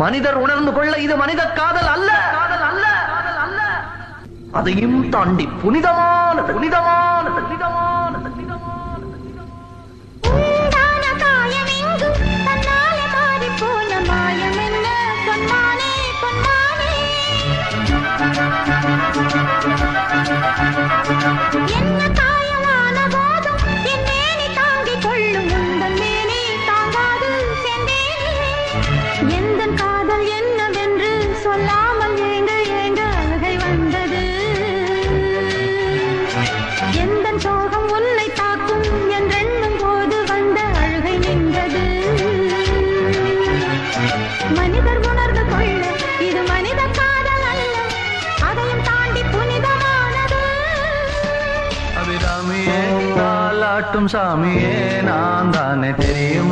மனிதர் உணர்ந்து கொள்ள இது மனித காதல் அல்ல, காதல் அல்ல, காதல் அல்ல. அதையும் தாண்டி புனிதமானது, புனிதமானது, புனிதமானது, புனிதமானது. உண்டான காயம் எங்கு தன்னாலே மாறி போன மாயம் என்ன பொன்மானே, பொன்மானே. என்ன காயமான போதும் என் மேனி தாங்கிக் கொள்ளும் உந்தன் மேனி தாங்காது சென்றேனே. எந்தன் காதல் என்னவென்று சொல்லாமல் ஏங்க ஏங்க அழுகை வந்தது. எந்தன் சோகம் உன்னை தாக்கும் என்றெண்ணும் போது வந்த அழுகை நின்றது. மனிதர் உணர்ந்து கொள்ள இது மனித காதல் அல்ல, அதையும் தாண்டி புனிதமானது. அபிராமியே தாலாட்டும் சாமியே நான் தானே தெரியும்